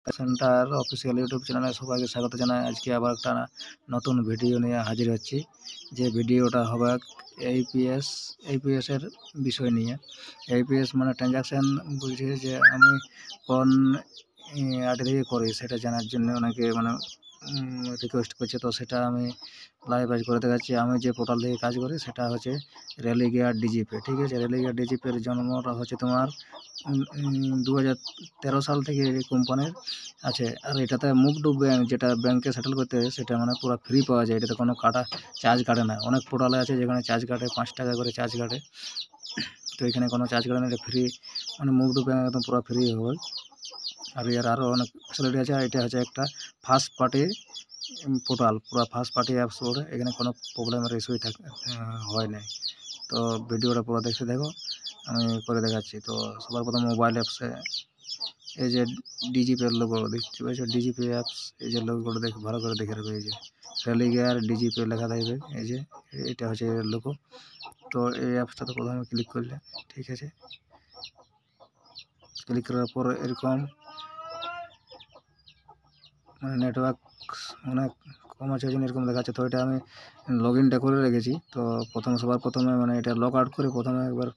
Centre official YouTube চ্যানেলে সবাইকে স্বাগত জানাই। আজকে আবার একটা নতুন ভিডিও নিয়ে হাজির হচ্ছি। যে ভিডিওটা হবে এইপিএসের বিষয় নিয়ে। এইপিএস মানে ট্রানজাকশান বলছে যে আমি কোন আইডি থেকে করি সেটা জানার জন্য অনেকে মানে রিকোয়েস্ট করছে। তো সেটা আমি লাইভ আজ করে দেখাচ্ছি। আমি যে পোর্টাল থেকে কাজ করি সেটা হচ্ছে রেলিগেয়ার ডিজিপে, ঠিক আছে। রেলিগেয়ার ডিজিপের জন্মটা হচ্ছে তোমার 2013 সাল থেকে এই কোম্পানির আছে। আর এটাতে মুভ টু ব্যাঙ্ক, যেটা ব্যাঙ্কে সেটেল করতে হয় সেটা মানে পুরো ফ্রি পাওয়া যায়। এটাতে কোনো চার্জ কাটে না। অনেক পোর্টালে আছে যেখানে চার্জ কাটে, 5 টাকা করে চার্জ কাটে। তো এখানে কোনো চার্জ কাটে না, এটা ফ্রি, মানে মুভ টু ব্যাঙ্ক একদম পুরো ফ্রি হবে। আর এর আরও অনেক ফ্যাসিলিটি আছে। এটা হচ্ছে একটা ফার্স্ট পার্টি পোর্টাল, পুরো ফার্স্ট পার্টি অ্যাপস বলে, এখানে কোনো প্রবলেমের ইস্যুই হয় নাই। তো ভিডিওটা পুরো দেখতে দেখো, আমি করে দেখাচ্ছি। তো সবার প্রথম মোবাইল অ্যাপসে এই যে ডিজিপের লোগো দেখতে পাচ্ছ, ডিজিপি অ্যাপস, এই যে লোগোটা দেখে ভালো করে দেখে রাখবে। এই যে রেলিগেয়ার ডিজিপি লেখা থাকবে, এই যে এটা হচ্ছে এর লোগো। তো এই অ্যাপসটাতে প্রথমে ক্লিক করলে, ঠিক আছে, ক্লিক করার পর এরকম মানে নেটওয়ার্ক অনেক কম আছে, জন্য এরকম দেখাচ্ছে। তো এটা আমি লগ ইনটা করে রেখেছি। তো সবার প্রথমে মানে এটা লগ আউট করে প্রথমে একবার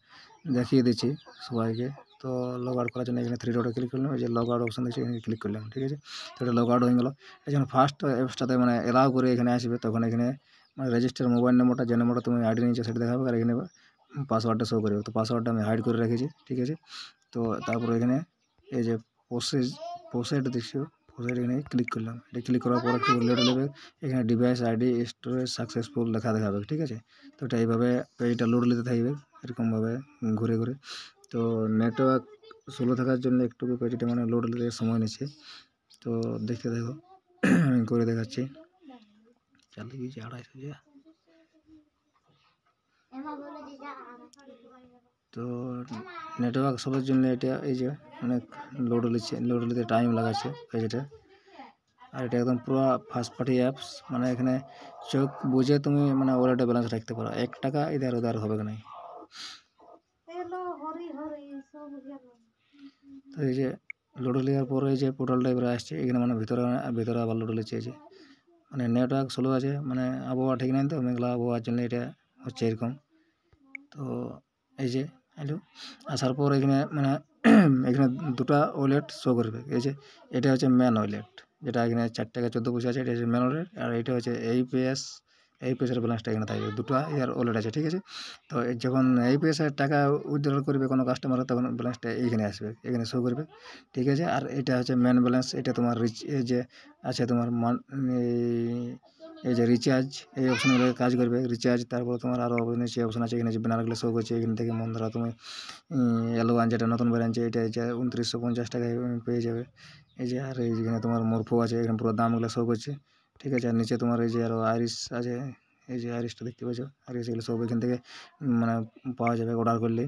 দেখিয়ে দিচ্ছি সবাইকে। তো লগ আউট করার জন্য এখানে 3 ডটে ক্লিক করলাম, এই যে লগ আউট অপশন দেখছি, এখানে ক্লিক করলাম, ঠিক আছে। তো এটা লগ আউট হয়ে গেল। এই যখন ফার্স্ট অ্যাপসটাতে মানে এলাও করে এখানে আসবে, তখন এখানে মানে রেজিস্টার মোবাইল নম্বরটা, যে নম্বরটা তুমি আইডি নিয়েছো সেটা দেখাবে, আর এখানে পাসওয়ার্ডটা শো করবে। তো পাসওয়ার্ডটা আমি হাইড করে রেখেছি, ঠিক আছে। তো তারপরে এখানে এই যে প্রসেড দেখছো, প্রসেড, এখানে ক্লিক করলাম। এটা ক্লিক করার পর একটু লোড নেবে। এখানে ডিভাইস আইডি স্টোরেজ সাকসেসফুল লেখা দেখাবে, ঠিক আছে। তো এটা এইভাবে পেজটা লোড নিতে থাকবে এরকমভাবে ঘুরে ঘুরে। তো নেটওয়ার্ক স্লো থাকার জন্য একটু পেজটা মানে লোড নিতে সময় নিচ্ছে। তো দেখতে দেখো, আমি করে দেখাচ্ছি। চালিয়ে গিয়েছি 250 যা। তো নেটওয়ার্ক স্লোর জন্য এটা এই যে অনেক লোড নিতে টাইম লাগাচ্ছে পেজটা। আর এটা একদম পুরো ফার্স্ট পার্টি অ্যাপস, মানে এখানে চোখ বুঝে তুমি মানে ওয়ালেটে ব্যালেন্স রাখতে পারো। 1 টাকা ইধার উধার হবে না। তো এই যে লোড নেওয়ার পরে এই যে পোর্টালটা এবারে আসছে, এখানে মানে ভিতরে আবার লোড নিচ্ছে। এই যে মানে নেটওয়ার্ক স্লো আছে, মানে আবহাওয়া ঠিক নাই, তো মেঘলা আবহাওয়ার জন্য এটা হচ্ছে এরকম। তো এই যে হ্যালো আসার পর এখানে মানে এখানে দুটা ওয়ালেট শো করবে। এই যে এটা হচ্ছে ম্যান ওয়ালেট, যেটা এখানে 4 টাকা 14 পয়সা আছে, এটা হচ্ছে ম্যান ওয়ালেট। আর এটা হচ্ছে এইপিএসের ব্যালেন্সটা এখানে থাকবে। দুটো ইয়ার ওয়ালেট আছে, ঠিক আছে। তো যখন এইপিএসের টাকা উইথড্রল করবে কোনো কাস্টমার, তখন ব্যালেন্সটা এইখানে আসবে, এখানে শো করবে, ঠিক আছে। আর এটা হচ্ছে ম্যান ব্যালেন্স, এটা তোমার এই যে আছে তোমার এই যে রিচার্জ, এই অপশনগুলো কাজ করবে। রিচার্জ, তারপর তোমার আরও নিচে অপশন আছে, এখানে যে ব্যানারগুলো শো করছে, এখান থেকে মন ধরা তুমি L1 যেটা নতুন বেরিয়েছে, এটা যে 2950 টাকায় পেয়ে যাবে। এই যে আর এইখানে তোমার মরফো আছে, এখানে পুরো দামগুলো শো করছে, ঠিক আছে। আর নিচে তোমার এই যে আরও আইরিশ আছে, এই যে আইরিশটা দেখতে পাচ্ছ, আইরিশ, এগুলো সব এখান থেকে মানে পাওয়া যাবে অর্ডার করলে,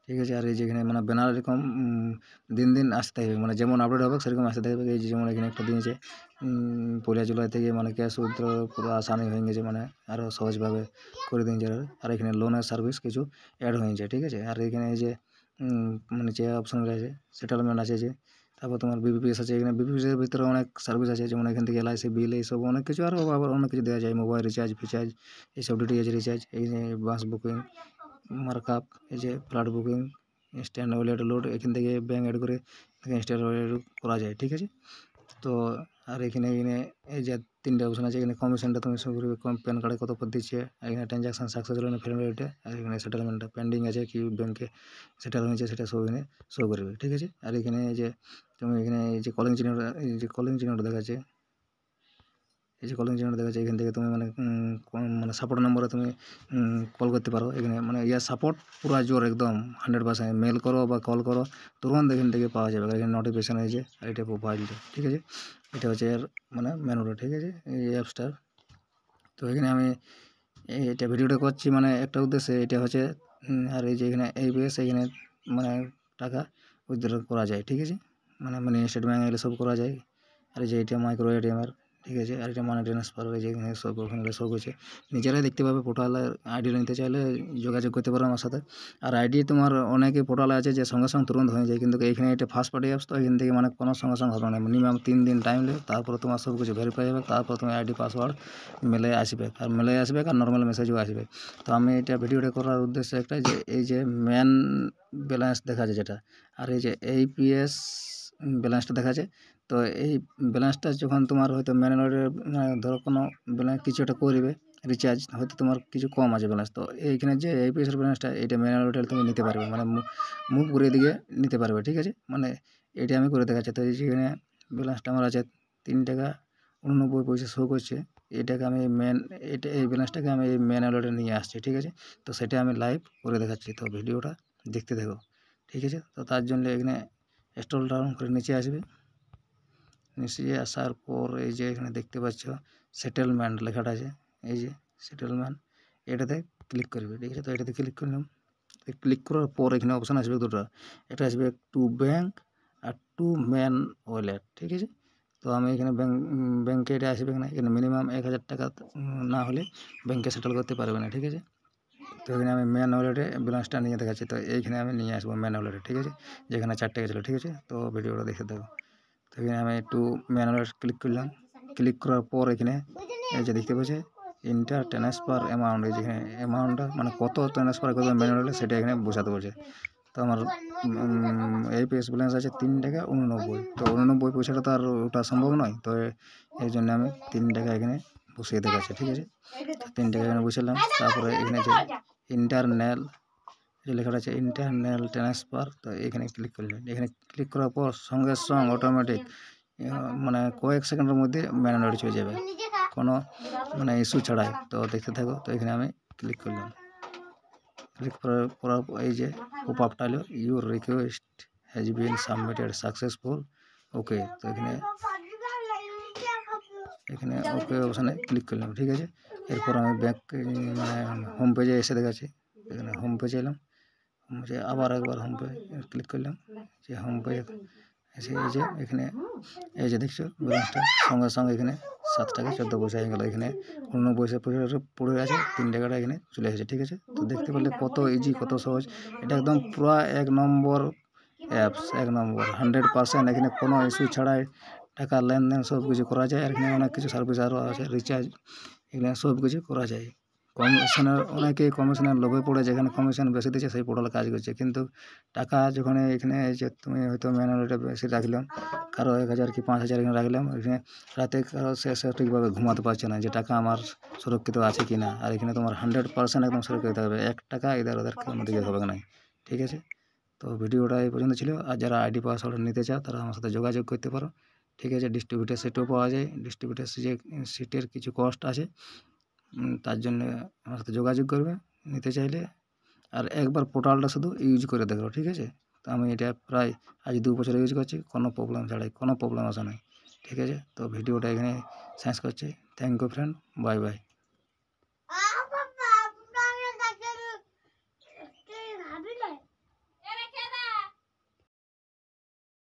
ঠিক আছে। আর এই যেখানে মানে ব্যানার এরকম দিন দিন আসতে থাকবে, মানে যেমন আপডেট হবে সেরকম আসতে থাকবে। এই যে যেমন এখানে একটা দিয়েছে 1 জুলাই থেকে মানে ক্যাশ উইথড্র পুরো আসানি হয়ে গেছে, মানে আরও সহজভাবে করে দিয়েছে। আর এখানে লোনের সার্ভিস কিছু অ্যাড হয়েছে, ঠিক আছে। আর এখানে এই যে মানে যে অপশনগুলো আছে, সেটেলমেন্ট আছে, যে তারপর তোমার বিবিপিএস আছে। এখানে বিবিপিএসের ভিতরে অনেক সার্ভিস আছে, যেমন এখান থেকে এলআইসি বিল, এইসব অনেক কিছু, আরও আবার অনেক কিছু দেওয়া যায়, মোবাইল রিচার্জ ফিচার্জ, এইসব ডিটিএইচ রিচার্জ, এই যে বাস বুকিং, মার্কআপ, এই যে flight booking, stand wallet load, এখান থেকে ব্যাঙ্ক অ্যাড করে স্ট্যান্ড ওয়ালেট করা যায়, ঠিক আছে। তো আর এখানে এই যে 3টে অপশন আছে, এখানে কমিশনটা তুমি শো করবে, প্যান কার্ডে কত পর দিচ্ছে। এখানে ট্রানজাকশান সাকসেস হলে না ফেল রেটে, আর এখানে সেটেলমেন্টটা পেন্ডিং আছে কি ব্যাঙ্কে সেটেল হয়েছে সেটা সব এখানে শো করবে, ঠিক আছে। আর এখানে এই যে তুমি এখানে এই যে কলিং চিহ্নটা দেখাচ্ছে, এই যে কলিং চিহ্নটা দেখাচ্ছে, এখান থেকে তুমি মানে মানে সাপোর্ট নম্বরে তুমি কল করতে পারো। এখানে মানে সাপোর্ট পুরো জোর একদম 100%। মেল করো বা কল করো, তুরন্ত এখান থেকে পাওয়া যাবে। এখানে নোটিফিকেশান হয়েছে, আর এটা প্রোফাইলটা, ঠিক আছে। এটা হচ্ছে এর মানে মেনুটা, ঠিক আছে, এই অ্যাপসটার। তো এখানে আমি এটা ভিডিওটা করছি মানে একটা উদ্দেশ্যে, এটা হচ্ছে আর এই যে এখানে এইপিএস, এখানে মানে টাকা উইথড্র করা যায়, ঠিক আছে। মানে স্টেট ব্যাঙ্ক এগুলো সব করা যায়। আর এই যে এটিএম, মাইক্রো এটিএম, ঠিক আছে। আর এটা মানি ট্রান্সফার হয়ে যায়, এখানে সব ওখানে শো করছে, নিজেরাই দেখতে পাবে। পোর্টালে আইডি নিতে চাইলে যোগাযোগ করতে পারো আমার সাথে। আর আইডি তোমার অনেকে পোর্টালে আছে যে সঙ্গে সঙ্গে তুরন্ত হয়ে যায়, কিন্তু এইখানে এটা ফার্স্ট পার্টি অ্যাপস, তো এখান থেকে মানে কোনো সঙ্গে সঙ্গে হবে না, মিনিমাম 3 দিন টাইম নেবে, তারপরে তোমার সব কিছু ভেরিফাই হবে, তারপর তোমার আইডি পাসওয়ার্ড মেলে আসবে, আর নর্মাল মেসেজও আসবে। তো আমি এটা ভিডিওটা করার উদ্দেশ্য একটাই, যে এই যে মেন ব্যালেন্স দেখা যায় যেটা, আর এই যে APS ব্যালেন্সটা দেখা যায়। তো এই ব্যালেন্সটা যখন তোমার হয়তো ম্যানুয়ালি ধরো কোনো ব্যালেন্স কিছু একটা করবে রিচার্জ, হয়তো তোমার কিছু কম আছে ব্যালেন্স, তো এইখানে যে APS ব্যালেন্সটা এটা ম্যানুয়ালি তুমি নিতে পারবে, মানে মুভ করে দিকে নিতে পারবে, ঠিক আছে। মানে এটা আমি করে দেখাচ্ছি। তো যেখানে ব্যালেন্সটা আমার আছে 3 টাকা 89 পয়সা শো করছে, এটাকে আমি এই ব্যালেন্সটাকে আমি এই ম্যানুয়ালিতে নিয়ে আসছি, ঠিক আছে। তো সেটা আমি লাইভ করে দেখাচ্ছি, তো ভিডিওটা দেখতে থাকো, ঠিক আছে। তো তার জন্য এখানে স্ক্রল ডাউন করে নিচে আসবে, নিচে আসার পর এই যে এখানে দেখতে পাচ্ছ সেটেলমেন্ট লেখাটা আছে, এই যে সেটেলমেন্ট, এটাতে ক্লিক করবে, ঠিক আছে। তো এটাতে ক্লিক করলাম, ক্লিক করার পর এখানে অপশান আসবে দুটো, একটা আসবে টু ব্যাঙ্ক আর টু ম্যান ওয়ালেট, ঠিক আছে। তো আমি এখানে ব্যাঙ্কে এটা আসবে না, এখানে মিনিমাম 1000 টাকা না হলে ব্যাঙ্কে সেটেল করতে পারবে না, ঠিক আছে। তো এখানে আমি ম্যান ওয়ালেটে ব্যালেন্সটা নিয়ে দেখাচ্ছি, তো এইখানে আমি নিয়ে আসবো ম্যান ওয়ালেটে, ঠিক আছে, যেখানে 4 টাকা ছিল, ঠিক আছে। তো ভিডিওটা দেখে দেবো। তো এখানে আমি একটু ম্যান ওয়ালেট ক্লিক করলাম, ক্লিক করার পর এখানে এই যে দেখতে পাচ্ছি ইন্টার ট্রান্সফার অ্যামাউন্ট, এই যেখানে অ্যামাউন্টটা মানে কত ট্রান্সফার করবে ম্যান ওয়ালেটে সেটা এখানে বোঝাতে বলছে। তো আমার APS ব্যালেন্স আছে 3 টাকা 89, তো 89 পয়সাটা তো আর ওটা সম্ভব নয়, তো এই জন্য আমি 3 টাকা এখানে বসিয়ে দেখাচ্ছি, ঠিক আছে। তো 3 টাকা এখানে বসালাম, তারপরে এখানে যে ইন্টারন্যাল যে লেখাটা আছে ইন্টারন্যাল ট্রান্সফার, তো এখানে ক্লিক করলেন, এখানে ক্লিক করার পর সঙ্গে সঙ্গে অটোমেটিক মানে কয়েক সেকেন্ডের মধ্যে ম্যানুয়ালি চলে যাবে, কোনো মানে ইস্যু ছাড়াই। তো দেখতে থাকো। তো এখানে আমি ক্লিক করলাম, ক্লিক করার এই যে পপ আপটা হলো your request has been submitted successful, okay. তো এখানে ওকে অপশানে ক্লিক করলাম, ঠিক আছে। এরপর আমি ব্যাক মানে হোম পেজে এসে দেখাচ্ছি, এখানে হোম পেজে এলাম, হোম পেজে আবার একবার হোম পেজ ক্লিক করলাম, যে হোম পেজে এসে এই যে এখানে এই যে দেখছো ব্যালেন্সটা সঙ্গে সঙ্গে এখানে 7 টাকা 14 পয়সা হয়ে গেলো, এখানে 89 পয়সা পড়ে আছে, 3 টাকাটা এখানে চলে এসেছে, ঠিক আছে। তো দেখতে পেলে কত ইজি, কত সহজ, এটা একদম পুরো 1 নম্বর অ্যাপস, 1 নম্বর 100%, এখানে কোনো ইস্যু ছাড়াই টাকা লেনদেন সব কিছু করা যায়। আর এখানে অনেক কিছু সার্ভিস আরও আছে, রিচার্জ, এখানে সব কিছু করা যায়। অনেকেই কমিশনের লোভে পড়ে, যেখানে কমিশন বেশি দিচ্ছে সেই পোর্টালে কাজ করছে, কিন্তু টাকা যখন এখানে যে তুমি হয়তো ম্যানুয়ালিটা বেশি রাখলাম, কারো 1000 কি 5000 এখানে রাখলাম, এখানে রাতে কারো সে সঠিকভাবে ঘুমাতে পারছে না যে টাকা আমার সুরক্ষিত আছে কি না, আর এখানে তোমার 100% একদম সুরক্ষিত থাকবে, 1 টাকা ইধার ওধার কোনো দিকে হবে না, ঠিক আছে। তো ভিডিওটা এই পর্যন্ত ছিল, আর যারা আইডি পাসওয়ার্ড নিতে চাও তারা আমার সাথে যোগাযোগ করতে পারো, ঠিক আছে। ডিস্ট্রিবিউটার সিটও পাওয়া যায়, ডিস্ট্রিবিউটার সিটের কিছু কস্ট আছে, তার জন্য আমার সাথে যোগাযোগ করবে নিতে চাইলে। আর একবার পোর্টালটা শুধু ইউজ করে দেখো, ঠিক আছে। তো আমি এটা প্রায় আজ 2 বছর ইউজ করছি, কোনো প্রবলেম ছাড়াই, কোনো প্রবলেম আসে নাই, ঠিক আছে। তো ভিডিওটা এখানে শেষ করছি। Thank you friend, bye by.